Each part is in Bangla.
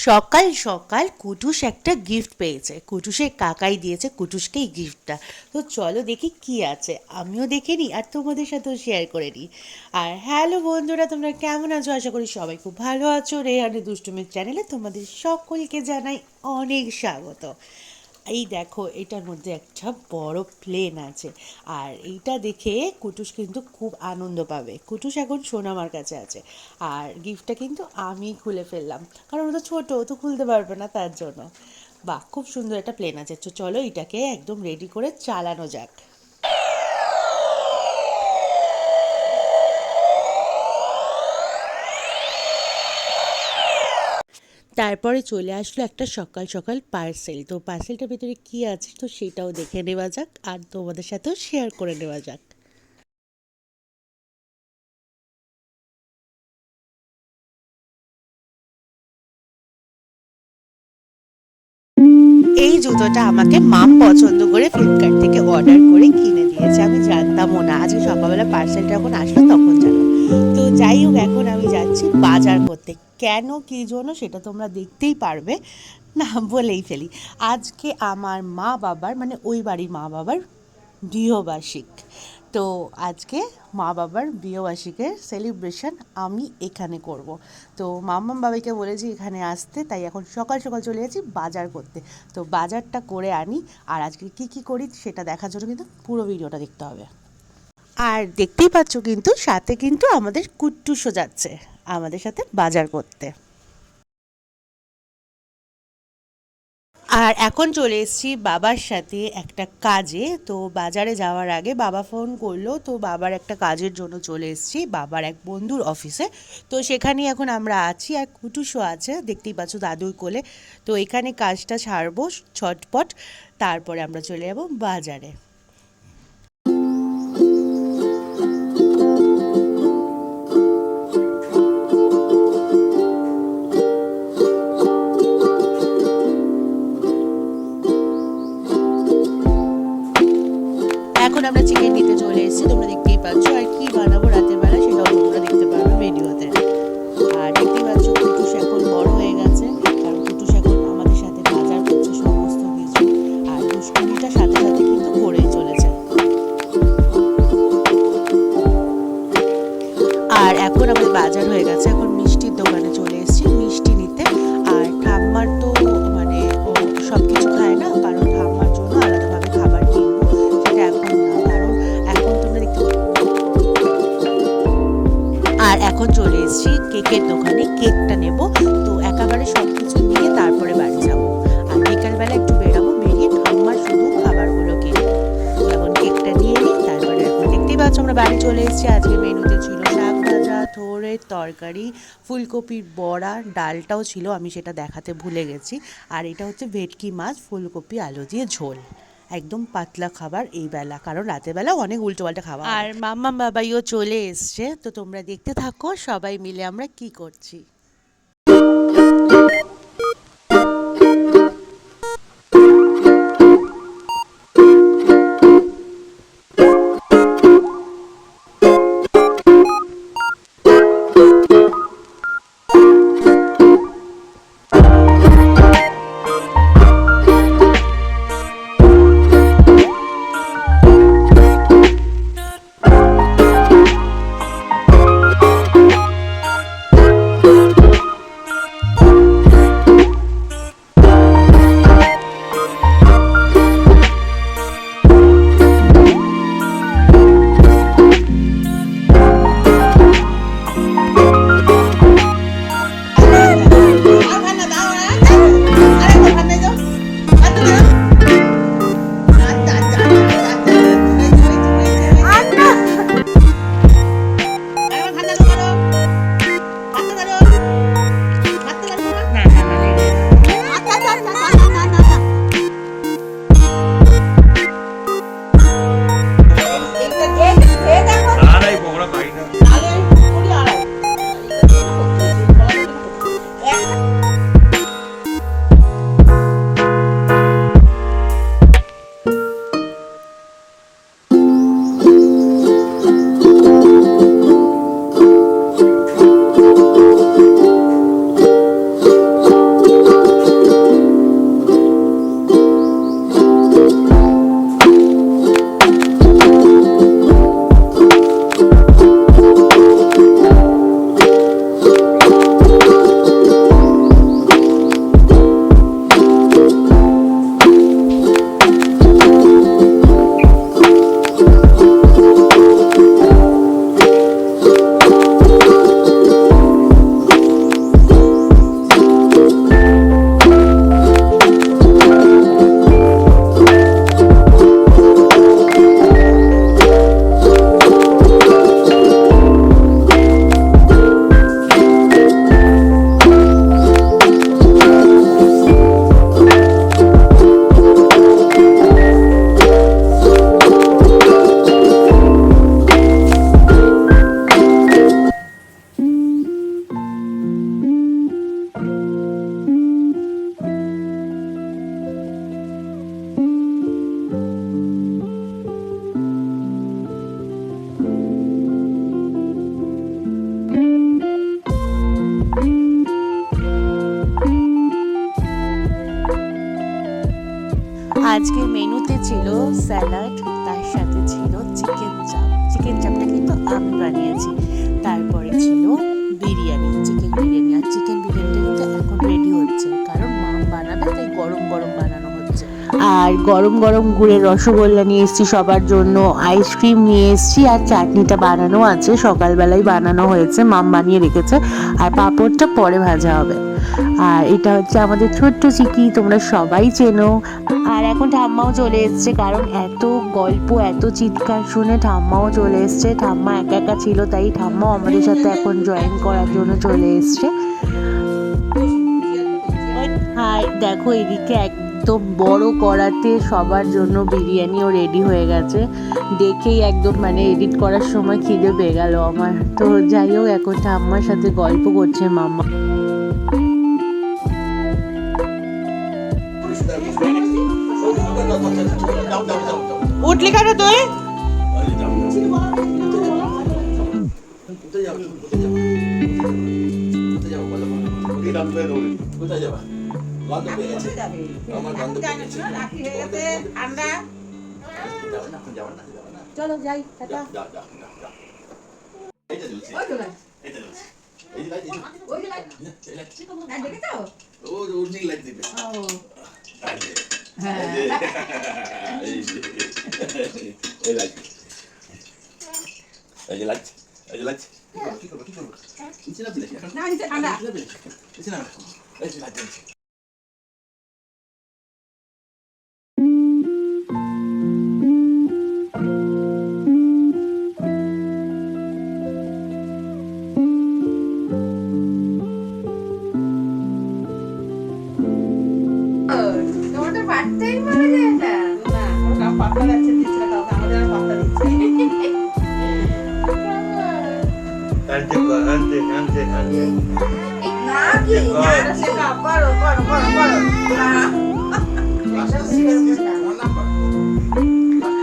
সকাল সকাল কুটুস একটা গিফট পেয়েছে। কুটুসের কাকাই দিয়েছে কুটুসকে এই গিফটটা। তো চলো দেখি কি আছে, আমিও দেখে নিই আর তোমাদের সাথেও শেয়ার করে নিই। আর হ্যালো বন্ধুরা, তোমরা কেমন আছো? আশা করি সবাই খুব ভালো আছো। রেহানে দুষ্টুমির চ্যানেলে তোমাদের সকলকে জানাই অনেক স্বাগত। এই দেখো, এটার মধ্যে একটা বড় প্লেন আছে। আর এইটা দেখে কুটুস কিন্তু খুব আনন্দ পাবে। কুটুস এখন সোনামার কাছে আছে। আর গিফটটা কিন্তু আমি খুলে ফেললাম, কারণ ও তো ছোটো, ও তো খুলতে পারবে না, তার জন্য। বাহ, খুব সুন্দর একটা প্লেন আছে। তো চলো এটাকে একদম রেডি করে চালানো যাক। তারপরে চলে আসলো একটা সকাল সকাল পার্সেল। তো পার্সেলটার ভেতরে কী আছে তো সেটাও দেখে নেওয়া যাক আর তোমাদের সাথেও শেয়ার করে নেওয়া যাক। এই জুতোটা আমাকে মাম পছন্দ করে ফ্লিপকার্ট থেকে অর্ডার করে কিনে দিয়েছে। আমি জানতামও না, আজকে সকালবেলা পার্সেলটা যখন আসলো তখন জানলাম। তো যাই হোক, এখন আমি যাচ্ছি বাজার করতে। কেন কী জন্য সেটা তোমরা দেখতেই পারবে। না বলেই ফেলি, আজকে আমার মা বাবার মানে ওই বাড়ির মা বাবার গৃহবার্ষিক। তো আজকে মা বাবার গৃহবার্ষিকের সেলিব্রেশন আমি এখানে করব। তো মাম্মাম বাবাইকে বলেছি এখানে আসতে, তাই এখন সকাল সকাল চলে যাচ্ছি বাজার করতে। তো বাজারটা করে আনি, আর আজকে কী কী করি সেটা দেখার জন্য কিন্তু পুরো ভিডিওটা দেখতে হবে। আর দেখতেই পাচ্ছ কিন্তু সাথে কিন্তু আমাদের কুট্টুসও যাচ্ছে আমাদের সাথে বাজার করতে। আর এখন চলে এসেছি বাবার সাথে একটা কাজে। তো বাজারে যাওয়ার আগে বাবা ফোন করলো, তো বাবার একটা কাজের জন্য চলে এসেছি বাবার এক বন্ধুর অফিসে। তো সেখানেই এখন আমরা আছি, আর কুটুসও আছে, দেখতেই পাচ্ছ দাদুর কোলে। তো এখানে কাজটা ছাড়বো ছটপট, তারপরে আমরা চলে যাবো বাজারে। এখন আমরা চিকেন নিতে চলে এসেছি, তোমরা দেখতেই পাচ্ছ। আর কি বানাবো রাতের বেলা সেটাও তোমরা দেখতে পারবে ভিডিওতে। আর দেখতেই পাচ্ছ কুটুস এখন বড় হয়ে গেছে, কারণ কুটুস এখন আমাদের সাথে বাজার করছে সমস্ত কিছু। আর দুষ্টুমিটা সাথে সাথে কিন্তু করেই চলেছে। আর এখন আমাদের বাজার হয়ে গেছে, এখন মিষ্টির দোকানে চলে এসেছি মিষ্টি নিতে। আর ঠাম্মার তো মানে ও সব কিছু খায় না, কারণ ঠাম্মার জন্য আলাদাভাবে খাবার কিনবো, সেটা এখন না, কারণ এখন তোমরা দেখতে। আর এখন চলে এসেছি কেকের দোকানে, কেকটা নেব। তো একেবারে সব কিছু নিয়ে তারপরে বাড়ি যাব। আর বিকালবেলা একটু বেরাবো, বেরিয়ে ঠাম্মার শুধু খাবারগুলো কিনবো। তো এখন কেকটা নিয়ে নিই, তারপরে এখন দেখতেই পাচ্ছ আমরা বাড়ি চলে এসেছি। আজকে মেনুতে ছিল শাক ভাজা, থোড়ের তরকারি, ফুলকপির বড়া, ডালটাও ছিল, আমি সেটা দেখাতে ভুলে গেছি। আর এটা হচ্ছে ভেটকি মাছ ফুলকপি আলু দিয়ে ঝোল। একদম পাতলা খাবার এই বেলা, কারণ রাতের বেলা অনেক উল্টোপাল্টা খাওয়া হয়। আর মাম্মাম বাবাইও চলে এসছে, তো তোমরা দেখতে থাকো সবাই মিলে আমরা কি করছি। আজকে মেনুতে ছিল স্যালাড, তার সাথে ছিল চিকেন চাপ। চিকেন চাপটা কিন্তু আমি বানিয়েছি। তারপরে ছিল বিরিয়ানি, চিকেন বিরিয়ানি। আর চিকেন বিরিয়ানিটা কিন্তু এখন রেডি হচ্ছে, কারণ মা বানাবে, তাই গরম গরম বানানো হচ্ছে। আর গরম গরম গুড়ের রসগোল্লা নিয়ে এসেছি সবার জন্য, আইসক্রিম নিয়ে এসেছি, আর চাটনিটা বানানো আছে, সকালবেলায় বানানো হয়েছে, মাম বানিয়ে রেখেছে। আর পাঁপড়টা পরে ভাজা হবে। আর এটা হচ্ছে আমাদের ছোট্ট চিকি, তোমরা সবাই চেনো। আর এখন ঠাম্মাও চলে এসছে, কারণ এত গল্প এত চিৎকার শুনে ঠাম্মাও চলে এসছে। ঠাম্মা একা একা ছিল, তাই ঠাম্মাও আমাদের সাথে এখন জয়েন করার জন্য চলে এসছে। আর দেখো এদিকে একদম বড় কড়াতে সবার জন্য বিরিয়ানিও রেডি হয়ে গেছে। দেখেই একদম মানে এডিট করার সময় খিদে পেয়ে গেল আমার। তো যাই হোক, এখন ঠাম্মার সাথে গল্প করছে মাম্মা। উঠলি কেন তুই? কোথায় যাবা? গন্ধ পেয়ে গেছে। আমার গন্ধ পেয়ে গেছে। ঠান্ডা। চলো যাই, টাটা। এইটা জ্বলছে। এইটা জ্বলছে। এই যে লাইট, ওই যে লাইট। এই লাইট। না দেখেছো? ও নীল লাইট দিবে। ও। হ্যাঁ। এই লাইট। এই যে লাইট। এই যে লাইট। কি করব? নিচে না দিলে না নিচে ঠান্ডা। নিচে না। এই যে লাইট জ্বলছে।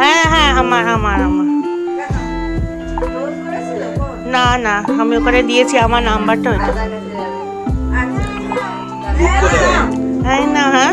হ্যাঁ হ্যাঁ, আমার না না, আমি ওখানে দিয়েছি আমার নাম্বারটা। ওইটা হ্যাঁ না, হ্যাঁ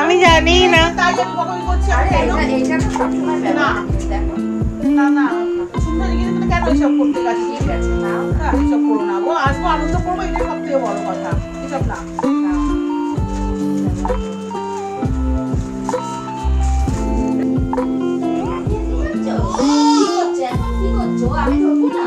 আমি জানি না। কেন এইসব করতে গেছি? ঠিক আছে, এইসব করো না গো, আসবো আনন্দ করবো, এটাই সব থেকে বড় কথা। এসব না। আমি ঢুকবো না।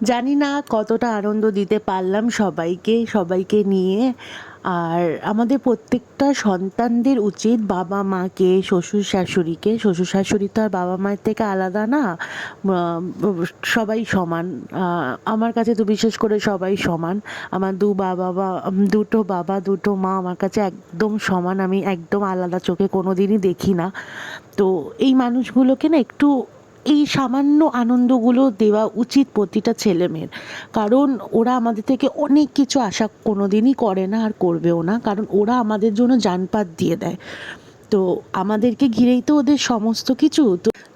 জানি না কতটা আনন্দ দিতে পারলাম সবাইকে নিয়ে। আর আমাদের প্রত্যেকটা সন্তানদের উচিত বাবা মাকে, শ্বশুর শাশুড়ি তো আর বাবা মায়ের থেকে আলাদা না, সবাই সমান। আমার কাছে তো বিশেষ করে সবাই সমান। আমার দুটো বাবা দুটো মা আমার কাছে একদম সমান, আমি একদম আলাদা চোখে কোনো দিনই দেখি না। তো এই মানুষগুলোকে না একটু এই সামান্য আনন্দগুলো দেওয়া উচিত প্রতিটা ছেলেমেয়ের, কারণ ওরা আমাদের থেকে অনেক কিছু আশা কোনো দিনই করে না আর করবেও না, কারণ ওরা আমাদের জন্য জানপাত দিয়ে দেয়। তো আমাদেরকে ঘিরেই তো ওদের সমস্ত কিছু।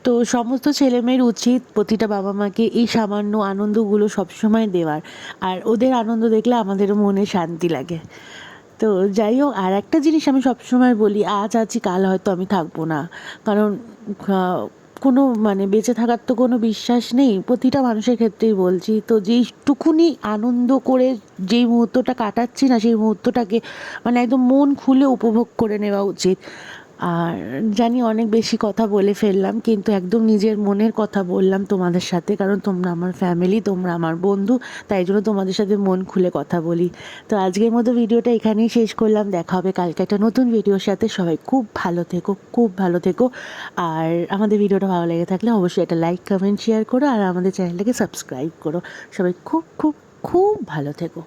তো সমস্ত ছেলেমেয়ের উচিত প্রতিটা বাবা মাকে এই সামান্য আনন্দগুলো সবসময় দেওয়ার, আর ওদের আনন্দ দেখলে আমাদেরও মনে শান্তি লাগে। তো যাই হোক, আর একটা জিনিস আমি সবসময় বলি, আজ আছি কাল হয়তো আমি থাকবো না, কারণ কোনো মানে বেঁচে থাকার তো কোনো বিশ্বাস নেই, প্রতিটা মানুষের ক্ষেত্রেই বলছি। তো যেইটুকুনি আনন্দ করে যেই মুহূর্তটা কাটাচ্ছি না, সেই মুহূর্তটাকে মানে একদম মন খুলে উপভোগ করে নেওয়া উচিত। আর জানি অনেক বেশি কথা বলে ফেললাম, কিন্তু একদম নিজের মনের কথা বললাম তোমাদের সাথে, কারণ তোমরা আমার ফ্যামিলি, তোমরা আমার বন্ধু, তাই জন্য তোমাদের সাথে মন খুলে কথা বলি। তো আজকের মতো ভিডিওটা এখানেই শেষ করলাম, দেখা হবে কালকে একটা নতুন ভিডিওর সাথে। সবাই খুব ভালো থেকো। আর আমাদের ভিডিওটা ভালো লেগে থাকলে অবশ্যই একটা লাইক কমেন্ট শেয়ার করো, আর আমাদের চ্যানেলটাকে সাবস্ক্রাইব করো। সবাই খুব ভালো থেকো।